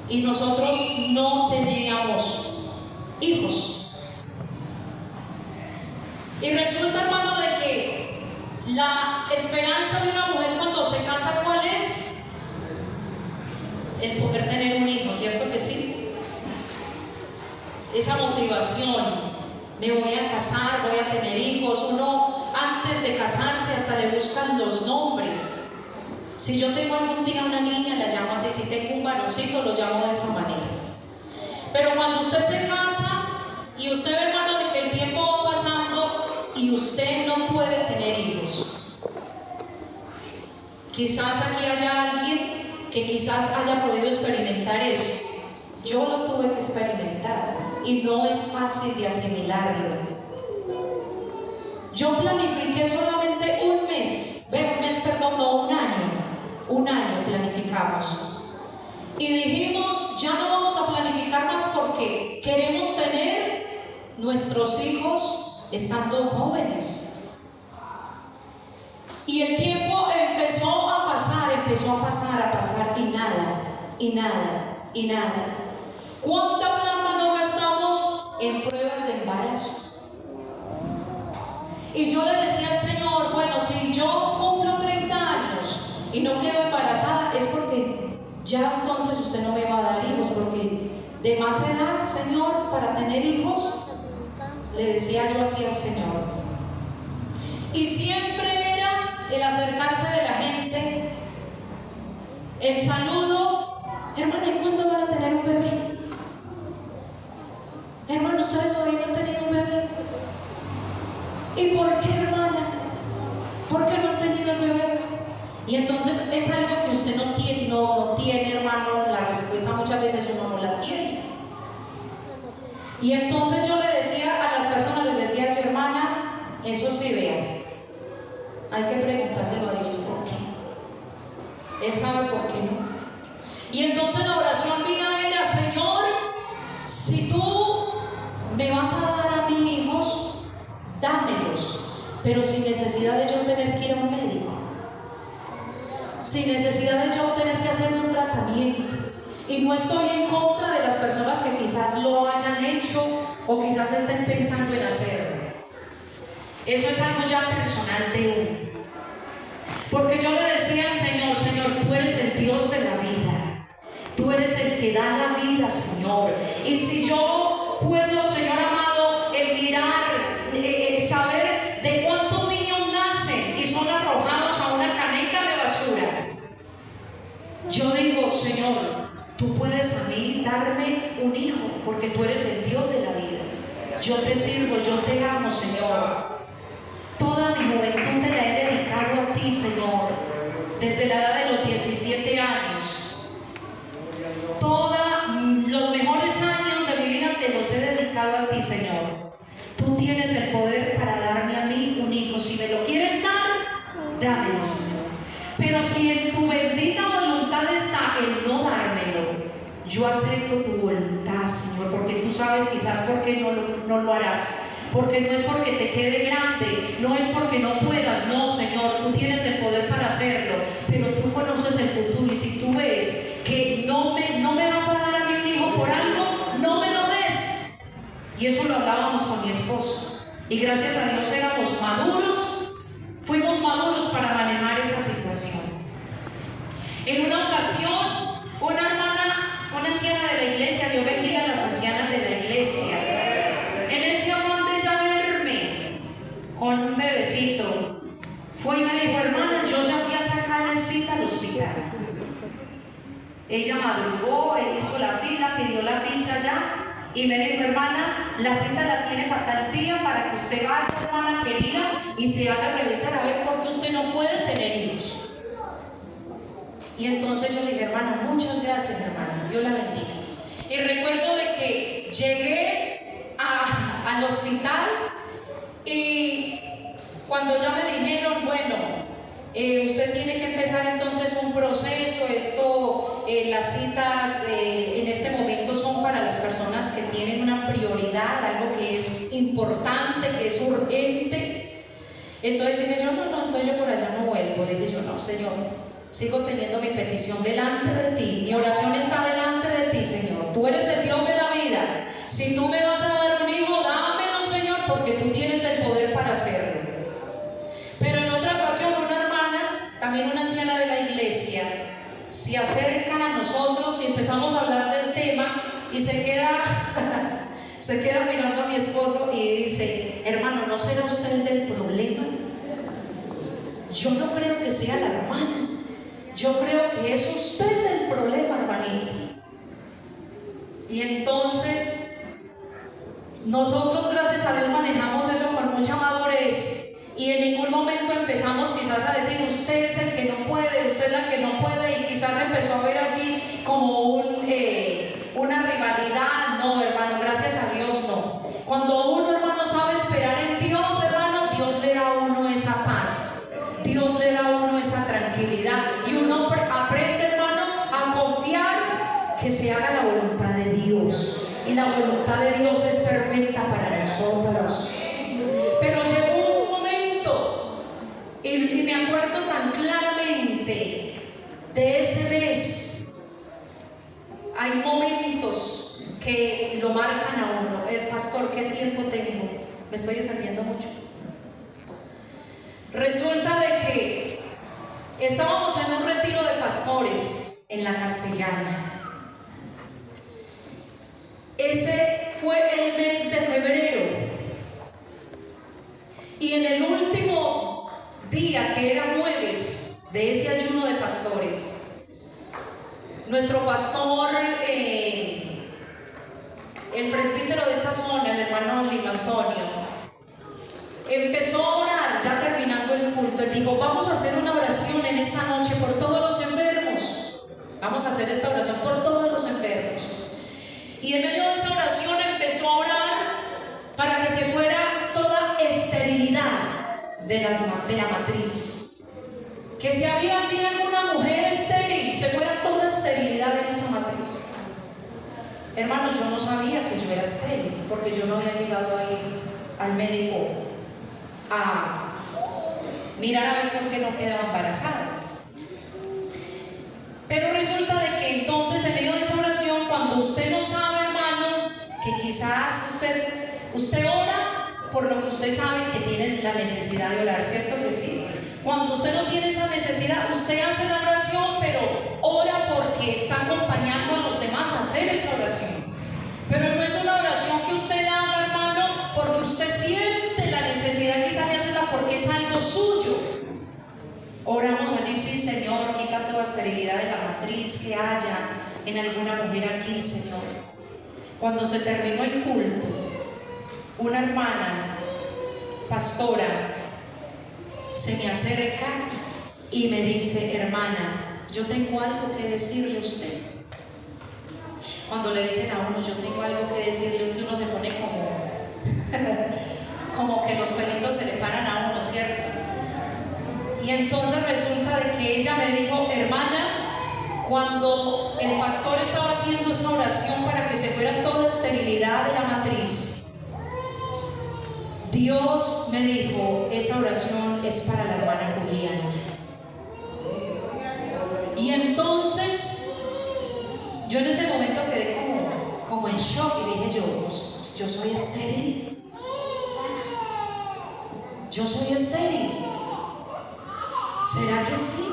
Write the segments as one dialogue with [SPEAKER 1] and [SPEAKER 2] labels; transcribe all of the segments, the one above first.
[SPEAKER 1] y nosotros no teníamos hijos. Y resulta, hermano, de que la esperanza de una mujer cuando se casa, ¿cuál es? El poder tener un hijo, ¿cierto que sí? Esa motivación, me voy a casar, voy a tener hijos. Uno antes de casarse hasta le buscan los nombres. Si yo tengo algún día una niña, la llamo así. Si tengo un varoncito, lo llamo de esta manera. Pero cuando usted se casa y usted ve, hermano, de que el tiempo va pasando y usted no puede tener hijos, quizás aquí haya alguien que quizás haya podido experimentar eso. Yo lo tuve que experimentar y no es fácil de asimilarlo. Yo planifiqué solamente un mes, no, un año planificamos. Y dijimos, ya no vamos a planificar más porque queremos tener nuestros hijos estando jóvenes. Y el tiempo empezó a pasar y nada. ¿Cuánta plata no gastamos en pruebas de embarazo? Y yo le decía al Señor, bueno, si yo cumplo 30 años y no quedo embarazada, es porque ya entonces usted no me va a dar hijos, porque de más edad, Señor, para tener hijos, le decía yo así al Señor. Y siempre era el acercarse de la gente, el saludo, hermana, ¿y cuándo van a tener un bebé? Hermano, ¿ustedes hoy no han tenido un bebé? ¿Y por qué, hermana? ¿Por qué no han tenido el bebé? Y entonces es algo que usted no tiene, hermano, la respuesta muchas veces uno no la tiene. Y entonces yo le decía a las personas, les decía yo, hermana, eso sí, vean, hay que preguntárselo a Dios por qué. Él sabe por qué no. Y entonces la oración mía era, Señor, si tú me vas a dar a mis hijos, dámelos, pero sin necesidad de yo tener que ir a un médico, sin necesidad de yo tener que hacerme un tratamiento. Y no estoy en contra de las personas que quizás lo hayan hecho o quizás estén pensando en hacerlo. Eso es algo ya personal de uno. Porque yo le decía al Señor, Señor, tú eres el Dios de la vida. Tú eres el que da la vida, Señor. Y si yo puedo, Señor amado, el mirar, saber de cuántos niños nacen y son arrojados a una caneca de basura, yo digo, Señor, tú puedes a mí darme un hijo, porque tú eres el Dios de la vida. Yo te sirvo, yo te amo, Señor. Toda mi juventud te la he dedicado a ti, Señor, desde la edad de los 17 años. Todos los mejores años de mi vida te los he dedicado a ti, Señor. Tú tienes el poder para darme a mí un hijo. Si me lo quieres dar, dámelo, Señor. Pero si en tu bendita voluntad está el no dármelo, yo acepto tu voluntad, Señor, porque tú sabes quizás por qué no lo harás. Porque no es porque te quede grande, no es porque no puedas, no, Señor, tú tienes el poder para hacerlo, pero tú conoces el futuro. Y si tú ves que no me vas a dar a mí un hijo por algo, no me lo des. Y eso lo hablábamos con mi esposo. Y gracias a Dios éramos maduros, fuimos maduros para manejar esa situación. En una ocasión, una hermana, una anciana de la iglesia, Dios bendiga a las ancianas de la iglesia, en ese afán de ya verme con un bebecito, fue y me dijo, hermana, yo ya fui a sacarle cita al hospital. Ella madrugó, hizo la fila, pidió la ficha ya y me dijo, hermana, la cita la tiene para tal día, para que usted vaya, hermana querida, y se haga revisar a ver por qué usted no puede tener hijos. Y entonces yo le dije, hermana, muchas gracias, hermana, Dios la bendiga. Y recuerdo de que llegué al hospital y cuando ya me dijeron, bueno, usted tiene que empezar entonces un proceso, las citas en este momento son para las personas que tienen una prioridad, algo que es importante, que es urgente. Entonces dije yo, no, entonces yo por allá no vuelvo. Dije yo, no, Señor, sigo teniendo mi petición delante de ti, mi oración está delante de ti, Señor. Tú eres el Dios de la vida. Si tú me vas a dar un hijo, dámelo, Señor, porque tú tienes el poder para hacerlo. Pero en otra ocasión, una hermana, también una anciana de la iglesia, se acerca a nosotros y empezamos a hablar del tema y se queda mirando a mi esposo y dice: hermano, ¿no será usted el del problema? Yo no creo que sea la hermana, yo creo que es usted el problema, hermanita. Y entonces nosotros, gracias a Dios, manejamos eso con mucha madurez. Y en ningún momento empezamos quizás a decir: usted es el que no puede, usted es la que no puede, y quizás empezó a ver allí como una rivalidad. No, hermano, gracias a Dios no. Cuando uno, hermano, sabe esperar en Dios, hermano, Dios le da a uno esa paz, Dios le da a uno esa tranquilidad, y uno aprende, hermano, a confiar que se haga la voluntad de Dios, y la voluntad de Dios es perfecta para nosotros. Pero llegó un momento, y me acuerdo tan claramente de ese mes. Hay momentos que lo marcan a uno. Pastor, ¿qué tiempo tengo? Me estoy extendiendo mucho. Resulta de que estábamos en un retiro de pastores en la Castellana. Ese fue el mes de febrero. Y en el último día, que era jueves, de ese ayuno de pastores, nuestro pastor, el presbítero de esta zona, el hermano Lino Antonio, empezó a orar, ya terminando el culto. Él dijo: vamos a hacer una oración en esta noche por todos los enfermos. Vamos a hacer esta oración por todos los enfermos. Y en medio de esa oración empezó a orar para que se fuera toda esterilidad de la matriz. Que si había allí alguna mujer estéril, se fuera toda esterilidad en esa matriz. Hermano, yo no sabía que yo era estéril, porque yo no había llegado a ir al médico a mirar a ver por qué no quedaba embarazada. Pero resulta de que entonces, en medio de esa oración, cuando usted no sabe, hermano, que quizás usted ora por lo que usted sabe que tiene la necesidad de orar, ¿cierto que sí? Cuando usted no tiene esa necesidad, usted hace la oración, pero ora porque está acompañando a los demás a hacer esa oración. Pero no es una oración que usted haga, hermano, porque usted siente la necesidad quizás de hacerla porque es algo suyo. Oramos allí: sí, Señor, quita toda esterilidad de la matriz que haya en alguna mujer aquí, Señor. Cuando se terminó el culto, una hermana pastora se me acerca y me dice: hermana, yo tengo algo que decirle a usted. Cuando le dicen a uno: yo tengo algo que decirle a usted, uno se pone como que los pelitos se le paran a uno, ¿cierto? Y entonces resulta de que ella me dijo: hermana, cuando el pastor estaba haciendo esa oración para que se fuera toda esterilidad de la matriz, Dios me dijo: esa oración es para la hermana Juliana. Y entonces yo en ese momento quedé como en shock y dije: yo soy estéril. Yo soy estéril. ¿Será que sí?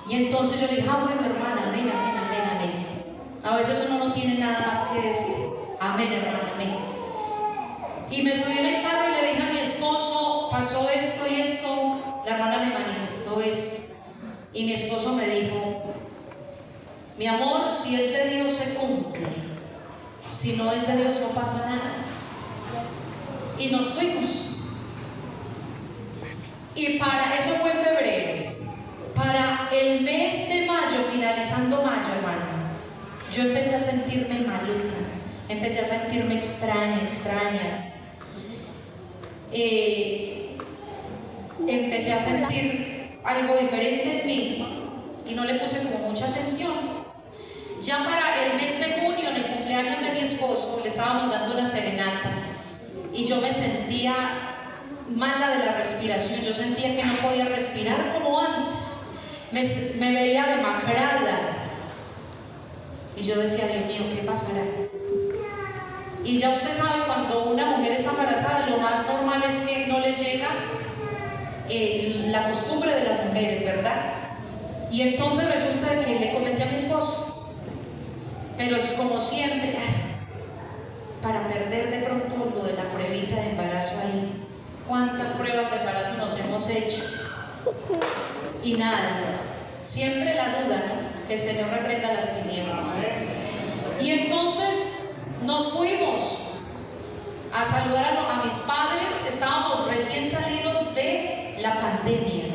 [SPEAKER 1] Y entonces yo le dije: bueno, hermana, amén, amén, amén, amén. A veces uno no tiene nada más que decir. Amén, hermana, amén. Y me subí en el carro y le dije a mi esposo: pasó esto y esto, la hermana me manifestó esto. Y mi esposo me dijo: mi amor, si es de Dios se cumple, si no es de Dios no pasa nada. Y nos fuimos. Y para eso fue en febrero. Para el mes de mayo, finalizando mayo, hermano, yo empecé a sentirme maluca, empecé a sentirme extraña. Empecé a sentir algo diferente en mí y no le puse como mucha atención. Ya para el mes de junio, en el cumpleaños de mi esposo, le estábamos dando una serenata y yo me sentía mala de la respiración. Yo sentía que no podía respirar como antes. Me veía demacrada. Y yo decía, Dios mío, ¿qué pasará? Y ya usted sabe, cuando una mujer está embarazada, lo más normal es que no le llega la costumbre de las mujeres, ¿verdad? Y entonces resulta de que le comenté a mi esposo, pero es como siempre, para perder de pronto lo de la pruebita de embarazo ahí. ¿Cuántas pruebas de embarazo nos hemos hecho? Y nada, siempre la duda, ¿no? Que el Señor reprenda las tinieblas. Y entonces nos fuimos a saludar a mis padres. Estábamos recién salidos de la pandemia.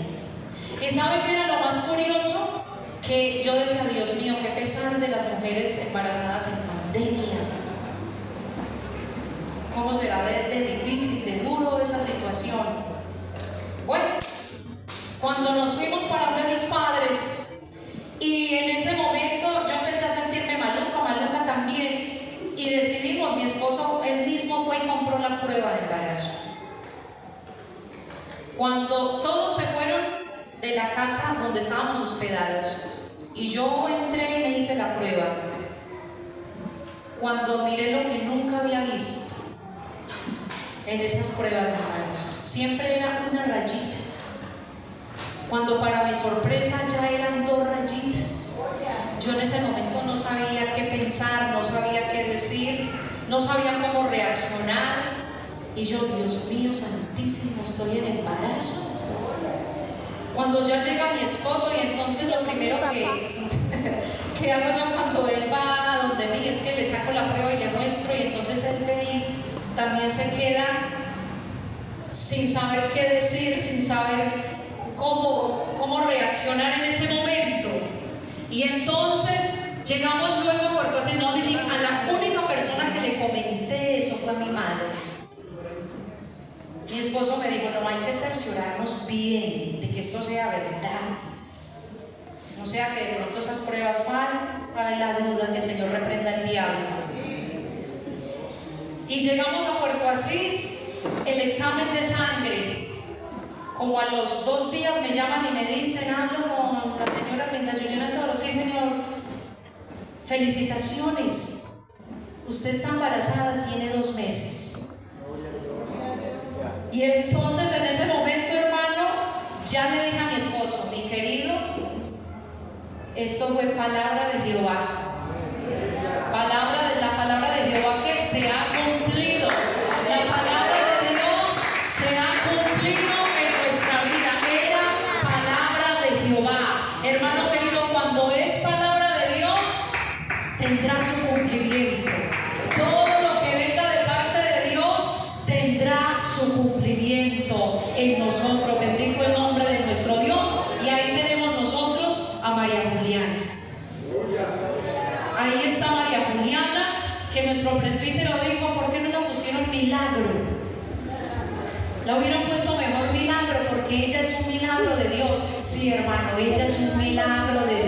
[SPEAKER 1] ¿Y sabe qué era lo más curioso? Que yo decía, Dios mío, qué pesar de las mujeres embarazadas en pandemia. ¿Cómo será de difícil, de duro esa situación? Bueno, cuando nos fuimos para donde mis padres, y en ese momento yo empecé a sentirme maluca también, y decidimos, mi esposo él mismo fue y compró la prueba de embarazo. Cuando todos se fueron de la casa donde estábamos hospedados, y yo entré y me hice la prueba, cuando miré lo que nunca había visto en esas pruebas de embarazo, siempre era una rayita, cuando para mi sorpresa ya eran 2 rayitas. Yo en ese momento no sabía qué pensar, no sabía qué decir, no sabía cómo reaccionar, y yo, Dios mío santísimo, estoy en embarazo. Cuando ya llega mi esposo, y entonces lo primero que hago yo cuando él va a donde mí es que le saco la prueba y le muestro, y entonces él ve y también se queda sin saber qué decir, sin saber cómo reaccionar en ese momento. Y entonces llegamos luego a Puerto Asís. No dije, a la única persona que le comenté eso fue a mi madre. Mi esposo me dijo, no, hay que cerciorarnos bien de que esto sea verdad, no sea que de pronto esas pruebas fallen. Hay la duda, que el Señor reprenda al diablo. Y llegamos a Puerto Asís, el examen de sangre. Como a los 2 días me llaman y me dicen, hablo con la señora Linda Juliana Toro. Sí, señor, felicitaciones, usted está embarazada, tiene 2 meses. Y entonces en ese momento, hermano, ya le dije a mi esposo, mi querido, esto fue palabra de Jehová. La palabra de Jehová que se ha cumplido. La palabra de Dios se ha cumplido en nuestra vida. Era palabra de Jehová. Hermano querido, cuando es palabra de Dios, tendrá su cumplimiento. Todo lo que venga de parte de Dios tendrá su cumplimiento en nosotros. Bendito el nombre de nuestro Dios. Y ahí tenemos nosotros a María Juliana. Ahí está María Juliana, que nuestro presbítero dijo, ¿por qué no la pusieron milagro? La hubieran puesto mejor milagro, porque ella es un milagro de Dios. Sí, hermano, ella es un milagro de